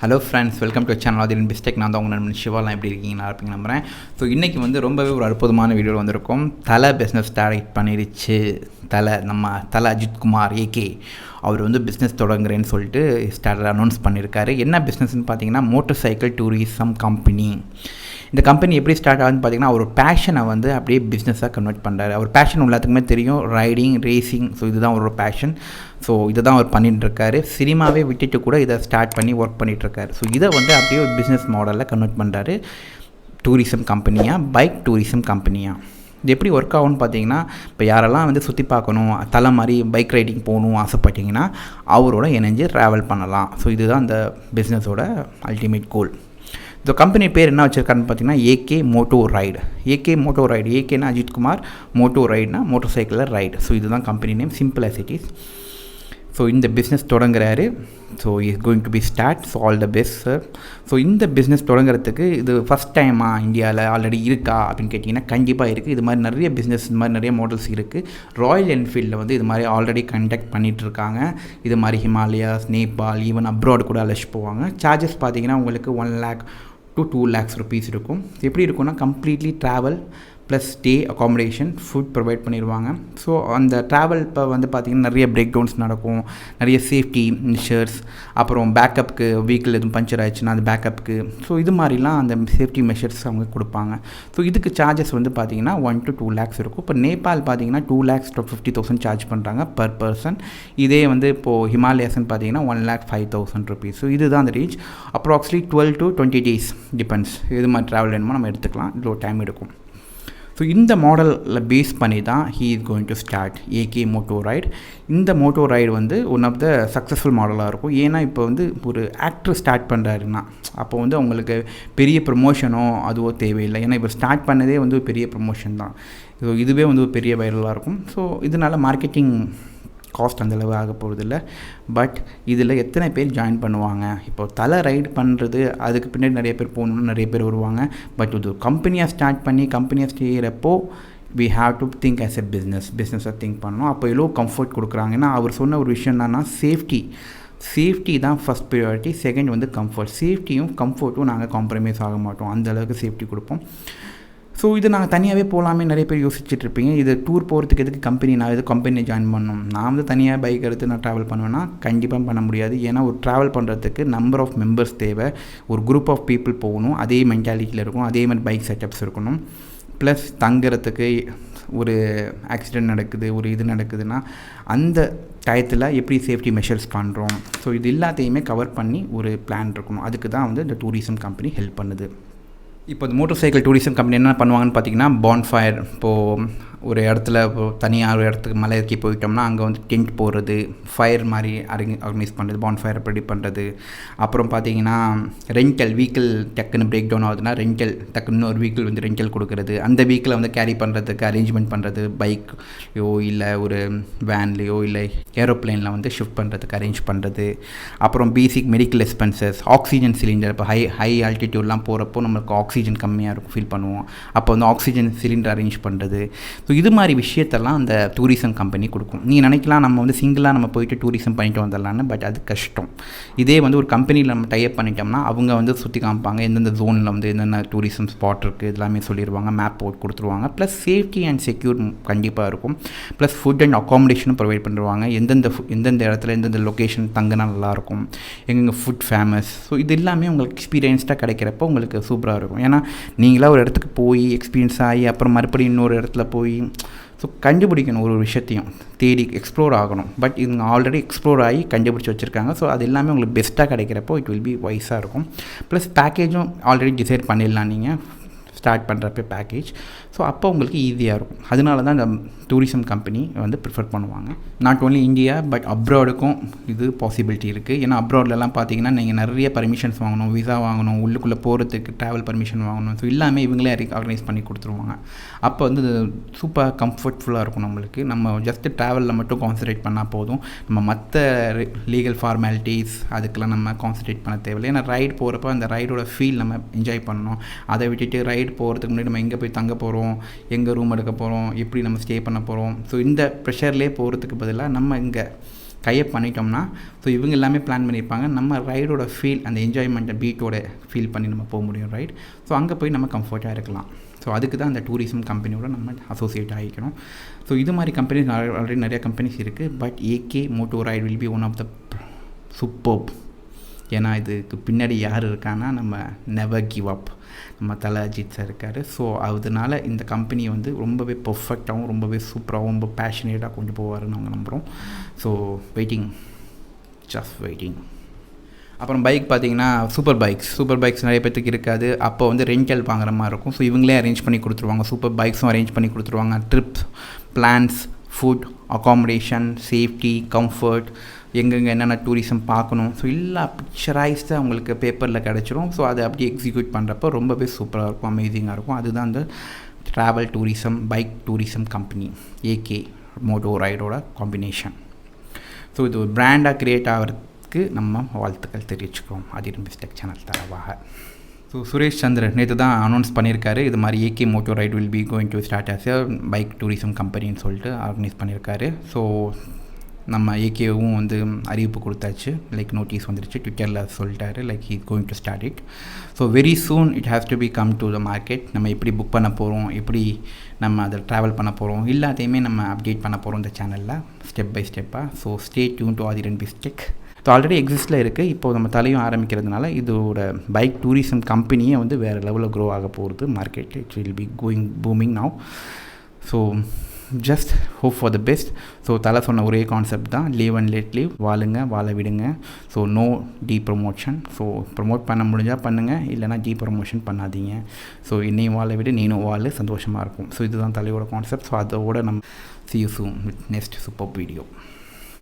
Hello friends, welcome to channel Athiran Biztech. நான் தான் உங்கள் நண்பன் சிவாலாம். எப்படி இருக்கீங்க? நல்லா இருப்பீங்க நம்புகிறேன். ஸோ இன்றைக்கி வந்து ரொம்பவே ஒரு அற்புதமான வீடியோ வந்திருக்கும். தலை பிஸ்னஸ் ஸ்டார்ட் பண்ணிடுச்சு. தலை அஜித் குமார் ஏகே அவர் வந்து பிஸ்னஸ் தொடங்குறேன்னு சொல்லிட்டு அனௌன்ஸ் பண்ணியிருக்காரு. என்ன பிஸ்னஸ்ன்னு பார்த்தீங்கன்னா மோட்டர் சைக்கிள் டூரிசம் கம்பெனி. இந்த கம்பெனி எப்படி ஸ்டார்ட் ஆகுதுன்னு பார்த்தீங்கன்னா அவர் பேஷனை வந்து அப்படியே பிஸ்னஸாக கன்வெர்ட் பண்ணுறாரு. அவர் பேஷன் எல்லாத்துக்குமே தெரியும், ரைடிங், ரேசிங். ஸோ இதுதான் அவரோட பேஷன். ஸோ இதை தான் அவர் பண்ணிட்டுருக்காரு. சினிமாவே விட்டுட்டு கூட இதை ஸ்டார்ட் பண்ணி ஒர்க் பண்ணிகிட்ருக்காரு. ஸோ இதை வந்து அப்படியே ஒரு பிஸ்னஸ் மாடலில் கன்வெர்ட் பண்ணுறாரு. டூரிசம் கம்பெனியாக, பைக் டூரிசம் கம்பெனியாக. இது எப்படி ஒர்க் ஆகும்னு பார்த்தீங்கன்னா, இப்போ யாரெல்லாம் வந்து சுற்றி பார்க்கணும், தலை மாதிரி பைக் ரைடிங் போகணும் ஆசைப்பட்டீங்கன்னா அவரோட இணைஞ்சு ட்ராவல் பண்ணலாம். ஸோ இதுதான் இந்த பிஸ்னஸோட அல்டிமேட் கோல். இந்த கம்பெனி பேர் என்ன வச்சுருக்காருன்னு பார்த்தீங்கன்னா AK moto ride. AK moto ride, ஏகேனா அஜித் குமார், மோட்டோ ரைடுனா மோட்டர் சைக்கிளில் ரைடு. ஸோ இதுதான் company name, simple as it is. So இந்த பிஸ்னஸ் தொடங்குறாரு. So is going to be start. So all the best sir. So இந்த பிஸ்னஸ் தொடங்குறதுக்கு இது first டைமா இந்தியாவில் ஆல்ரெடி இருக்கா அப்படின்னு கேட்டிங்கன்னா கண்டிப்பாக இருக்குது. இது மாதிரி நிறைய பிஸ்னஸ், இது மாதிரி நிறைய மாடல்ஸ் இருக்குது. ராயல் என்ஃபீல்டில் வந்து இது மாதிரி ஆல்ரெடி கண்டக்ட் பண்ணிகிட்ருக்காங்க. இது மாதிரி ஹிமாலயாஸ், நேபாள், ஈவன் அப்ராட் கூட அழைச்சி போவாங்க. சார்ஜஸ் பார்த்தீங்கன்னா உங்களுக்கு 1 lakh to 2 lakhs rupees இருக்கும். எப்படி இருக்குன்னா completely travel plus stay, accommodation, food provide பண்ணிடுவாங்க. ஸோ அந்த ட்ராவல் இப்போ வந்து பார்த்திங்கன்னா நிறைய பிரேக் டவுன்ஸ் நடக்கும், நிறைய சேஃப்டி மெஷர்ஸ், அப்புறம் பேக்கப்புக்கு வெஹிக்கிள் எதுவும் பஞ்சர் ஆயிடுச்சுன்னா அது பேக்கப்புக்கு. ஸோ இது மாதிரிலாம் அந்த சேஃப்டி மெஷர்ஸ் அவங்க கொடுப்பாங்க. ஸோ இதுக்கு சார்ஜஸ் வந்து பார்த்திங்கன்னா 1 to 2 lakhs இருக்கும். இப்போ நேபாள் பார்த்திங்கன்னா 2 lakhs to 50,000 சார்ஜ் பண்ணுறாங்க பர் பர்சன். இதே வந்து இப்போது ஹிமாலயாஸ்ன்னு பார்த்தீங்கன்னா 1,05,000 rupees. ஸோ இதுதான் அந்த range. Approximately 12 to 20 days depends. இது மாதிரி ட்ராவல் வேணுமோ நம்ம எடுத்துக்கலாம், இவ்வளோ டைம் எடுக்கும். ஸோ இந்த மாடலில் பேஸ் பண்ணி தான் he is going to start AK Moto Ride. இந்த மோட்டோ ரைடு வந்து ஒன் ஆஃப் த சக்ஸஸ்ஃபுல் மாடலாக இருக்கும். ஏன்னா இப்போ வந்து ஒரு ஆக்டர் ஸ்டார்ட் பண்ணுறாருன்னா அப்போ வந்து அவங்களுக்கு பெரிய ப்ரமோஷனோ அதுவோ தேவையில்லை. ஏன்னா இப்போ ஸ்டார்ட் பண்ணதே வந்து பெரிய ப்ரமோஷன் தான். ஸோ இதுவே வந்து ஒரு பெரிய வைரலாக இருக்கும். ஸோ இதனால் மார்க்கெட்டிங் காஸ்ட் அந்தளவு ஆக போகிறதில்ல. பட் இதில் எத்தனை பேர் ஜாயின் பண்ணுவாங்க? இப்போ தலை ரைடு பண்ணுறது, அதுக்கு பின்னாடி நிறைய பேர் போகணுன்னு நிறைய பேர் வருவாங்க. பட் இது கம்பெனியாக ஸ்டார்ட் பண்ணி கம்பெனியாக செய்கிறப்போ we have to think as a பிஸ்னஸாக திங்க் பண்ணணும். அப்போ எவ்வளோ கம்ஃபர்ட் கொடுக்குறாங்க. ஏன்னா அவர் சொன்ன ஒரு விஷயம் என்னன்னா சேஃப்டி தான் ஃபஸ்ட் ப்ரையாரிட்டி. செகண்ட் வந்து கம்ஃபர்ட். சேஃப்டியும் கம்ஃபர்ட்டும் நாங்கள் காம்ப்ரமைஸ் ஆக மாட்டோம், அந்தளவுக்கு சேஃப்டி கொடுப்போம். ஸோ இது நாங்கள் தனியாகவே போகலாமே நிறைய பேர் யோசிச்சுட்ருப்பீங்க. இது டூர் போகிறதுக்கு எதுக்கு நான் எது கம்பெனியை ஜாயின் பண்ணணும்? நான் வந்து தனியாக பைக் எடுத்து நான் ட்ராவல் பண்ணுவேன்னா கண்டிப்பாக பண்ண முடியாது. ஏன்னா ஒரு ட்ராவல் பண்ணுறதுக்கு நம்பர் ஆஃப் மெம்பர்ஸ் தேவை, ஒரு குரூப் ஆஃப் பீப்புள் போகணும், அதே மென்டாலிட்டியில் இருக்கும், அதே மாதிரி பைக் செட்டப்ஸ் இருக்கணும். ப்ளஸ் தங்குறதுக்கு ஒரு ஆக்சிடெண்ட் நடக்குது, ஒரு இது நடக்குதுன்னா அந்த டயத்தில் எப்படி சேஃப்டி மெஷர்ஸ் பண்ணுறோம். ஸோ இது எல்லாத்தையுமே கவர் பண்ணி ஒரு பிளான் இருக்கணும். அதுக்கு தான் வந்து இந்த டூரிசம் கம்பெனி ஹெல்ப் பண்ணுது. இப்போ இந்த மோட்டர் சைக்கிள் டூரிசம் கம்பெனி என்ன பண்ணுவாங்கன்னு பார்த்தீங்கன்னா பான்ஃபயர், இப்போது ஒரு இடத்துல இப்போது தனியாக ஒரு இடத்துக்கு மலை ஏற்றி போயிட்டோம்னா அங்கே வந்து டென்ட் போடுறது, ஃபயர் மாதிரி ஆர்கனைஸ் பண்ணுறது, பான்ஃபயரை ரெடி பண்ணுறது. அப்புறம் பார்த்தீங்கன்னா ரெண்டல் வெஹிக்கிள் டக்குன்னு பிரேக் டவுன் ஆகுதுன்னா டக்குன்னு ஒரு வெஹிக்கிள் வந்து ரெண்டல் கொடுக்குறது, அந்த வெஹிக்கிளை வந்து கேரி பண்ணுறதுக்கு அரேஞ்ச்மெண்ட் பண்ணுறது, பைக்லையோ இல்லை ஒரு வேன்லேயோ இல்லை ஏரோப்ளைனில் வந்து ஷிஃப்ட் பண்ணுறதுக்கு அரேஞ்ச் பண்ணுறது. அப்புறம் basic medical expenses, oxygen cylinder. இப்போ ஹை ஆல்டிடியூட்லாம் போகிறப்போ நம்மளுக்கு ஆக்சிஜன் கம்மியாக இருக்கும், ஃபீல் பண்ணுவோம். அப்போ வந்து ஆக்சிஜன் சிலிண்டர் அரேஞ்ச் பண்ணுறது. ஸோ இது மாதிரி விஷயத்தெல்லாம் அந்த டூரிசம் கம்பெனி கொடுக்கும். நீங்கள் நினைக்கலாம் நம்ம வந்து சிங்கிளாக நம்ம போயிட்டு டூரிசம் பண்ணிட்டு வந்துடலான்னு, பட் அது கஷ்டம். இதே வந்து ஒரு கம்பெனியில் நம்ம டைப் பண்ணிட்டோம்னா அவங்க வந்து சுற்றி காமிப்பாங்க, எந்தெந்த ஜோனில் வந்து என்னென்ன டூரிசம் ஸ்பாட் இருக்குது எல்லாமே சொல்லிடுவாங்க, மேப் போட்டு கொடுத்துருவாங்க. ப்ளஸ் சேஃப்டி அண்ட் செக்யூர் கண்டிப்பாக இருக்கும். ப்ளஸ் ஃபுட் அண்ட் அக்காமடேஷனும் ப்ரொவைட் பண்ணுவாங்க. எந்தெந்த இடத்துல எந்தெந்த லொக்கேஷன் தங்கினா நல்லாயிருக்கும், எங்கெங்கே ஃபுட் ஃபேமஸ். ஸோ இது எல்லாமே உங்களுக்கு எக்ஸ்பீரியன்ஸ்டாக கிடைக்கிறப்போ உங்களுக்கு சூப்பராக இருக்கும். ஏன்னா நீங்களாக ஒரு இடத்துக்கு போய் எக்ஸ்பீரியன்ஸ் ஆகி அப்புறம் மறுபடியும் இன்னொரு இடத்துல போய் ஸோ கண்டுபிடிக்கணும், ஒரு விஷயத்தையும் தேடி எக்ஸ்ப்ளோர் ஆகணும். பட் இவங்க ஆல்ரெடி எக்ஸ்ப்ளோர் ஆகி கண்டுபிடிச்சி வச்சுருக்காங்க. ஸோ அது எல்லாமே உங்களுக்கு பெஸ்ட்டாக கிடைக்கிறப்போ இட் வில் பி வைஸாக இருக்கும். ப்ளஸ் பேக்கேஜும் ஆல்ரெடி டிசைட் பண்ணிடலாம் நீங்கள் ஸ்டார்ட் பண்ணுறப்ப பேக்கேஜ். ஸோ அப்போ உங்களுக்கு ஈஸியாக இருக்கும். அதனால தான் இந்த டூரிசம் கம்பெனி வந்து ப்ரிஃபர் பண்ணுவாங்க. நாட் ஓன்லி இந்தியா பட் அப்ராடுக்கும் இது பாசிபிலிட்டி இருக்குது. ஏன்னா அப்ராட்லலாம் பார்த்தீங்கன்னா நீங்கள் நிறைய பர்மிஷன்ஸ் வாங்கணும், விசா வாங்கணும், உள்ளுக்குள்ளே போகிறதுக்கு ட்ராவல் பர்மிஷன் வாங்கணும். ஸோ எல்லாமே இவங்களே ஆர்கனைஸ் பண்ணி கொடுத்துருவாங்க. அப்போ வந்து சூப்பர் கம்ஃபர்ட்ஃபுல்லாக இருக்கும் நம்மளுக்கு. நம்ம ஜஸ்ட்டு ட்ராவலில் மட்டும் கான்சன்ட்ரேட் பண்ணால் போதும். நம்ம மற்ற லீகல் ஃபார்மாலிட்டிஸ் அதுக்கெல்லாம் நம்ம கான்சன்ட்ரேட் பண்ண தேவையில்லை. ஏன்னா ரைடு போகிறப்ப அந்த ரைடோட ஃபீல் நம்ம என்ஜாய் பண்ணணும். அதை விட்டுட்டு ரைடு போகிறதுக்கு முன்னாடி நம்ம எங்கே போய் தங்க போகிறோம், எங்கே ரூம் எடுக்க போகிறோம், எப்படி நம்ம ஸ்டே பண்ண போகிறோம். ஸோ இந்த ப்ரெஷர்லேயே போகிறதுக்கு பதிலாக நம்ம இங்கே கையை பண்ணிட்டோம்னா ஸோ இவங்க எல்லாமே பிளான் பண்ணியிருப்பாங்க. நம்ம ரைடோட ஃபீல், அந்த என்ஜாய்மெண்ட்டை பீட்டோட ஃபீல் பண்ணி நம்ம போக முடியும் ரைட். ஸோ அங்கே போய் நம்ம கம்ஃபர்ட்டாக இருக்கலாம். ஸோ அதுக்கு தான் அந்த டூரிசம் கம்பெனியோட நம்ம அசோசியேட் ஆகிக்கணும். ஸோ இது மாதிரி கம்பெனிஸ் ஆல்ரெடி நிறைய கம்பெனிஸ் இருக்குது. But AK Moto right will be one of the superb. ஏன்னா இதுக்கு பின்னாடி யார் இருக்கான்னா நம்ம நெவர் கிவ் அப், நம்ம தல அஜித் சார் இருக்கார். ஸோ அதனால இந்த கம்பெனியை வந்து ரொம்பவே பர்ஃபெக்டாகவும் ரொம்பவே சூப்பராகவும் ரொம்ப பேஷனேட்டாக கொண்டு போவார்னு நாங்கள் நம்புகிறோம். So waiting, just waiting. அப்புறம் பைக் பார்த்தீங்கன்னா சூப்பர் பைக்ஸ் நிறைய பேர்த்துக்கு இருக்காது. அப்போ வந்து ரெண்டல் வாங்குற மாதிரி இருக்கும். ஸோ இவங்களே அரேஞ்ச் பண்ணி கொடுத்துருவாங்க. சூப்பர் பைக்ஸும் அரேஞ்ச் பண்ணி கொடுத்துருவாங்க. Trips, plans, food, accommodation, safety, comfort, எங்கெங்கே என்னென்ன டூரிசம் பார்க்கணும், ஸோ எல்லா பிக்சரைஸ்டாக உங்களுக்கு பேப்பரில் கிடச்சிரும். ஸோ அதை அப்படியே எக்ஸிக்யூட் பண்ணுறப்போ ரொம்பவே சூப்பராக இருக்கும், அமேசிங்காக இருக்கும். அதுதான் அந்த travel tourism bike tourism company AK moto ரைடோட காம்பினேஷன். ஸோ இது ஒரு பிராண்டாக க்ரியேட் ஆகிறதுக்கு நம்ம வாழ்த்துக்கள் தெரிவிச்சுக்கிறோம் அதிரன் பிஸ்டெக் சேனல் தரவாக. ஸோ சுரேஷ் சந்திரன் நேற்று தான் அனௌன்ஸ் பண்ணியிருக்காரு. இது மாதிரி AK Moto right will be going to start as a bike tourism கம்பெனின்னு சொல்லிட்டு ஆர்கனைஸ் பண்ணியிருக்காரு. ஸோ நம்ம ஏகேவும் வந்து அறிவிப்பு கொடுத்தாச்சு, லைக் நோட்டீஸ் வந்துருச்சு, ட்விட்டரில் சொல்லிட்டாரு like he going to start it. So very soon it has to be come to the market. நம்ம எப்படி புக் பண்ண போகிறோம், எப்படி நம்ம அதை ட்ராவல் பண்ண போகிறோம், எல்லாத்தையுமே நம்ம அப்டேட் பண்ண போகிறோம் இந்த சேனலில் ஸ்டெப் பை ஸ்டெப்பாக. So stay tuned to Athiran Biztech. So already எக்ஸிஸ்டில் இருக்குது. இப்போது நம்ம தலையும் ஆரம்பிக்கிறதுனால இதோட பைக் டூரிசம் கம்பெனியே வந்து வேறு லெவலில் க்ரோ ஆக போகிறது மார்க்கெட்டில். It will be booming now. So just hope for the best. So தலை சொன்ன ஒரே கான்செப்ட் தான், லீவ் அண்ட் லெட் லீவ், வாழ விடுங்க. So no de promotion. So promote பண்ண முடிஞ்சால் பண்ணுங்கள், இல்லைனா டீ ப்ரமோஷன் பண்ணாதீங்க. ஸோ என்னையும் வாழ விடு, நீனும் வாழ, சந்தோஷமாக இருக்கும். ஸோ இதுதான் தலையோட கான்செப்ட். ஸோ அதோட நம்ம see you soon with next superb video.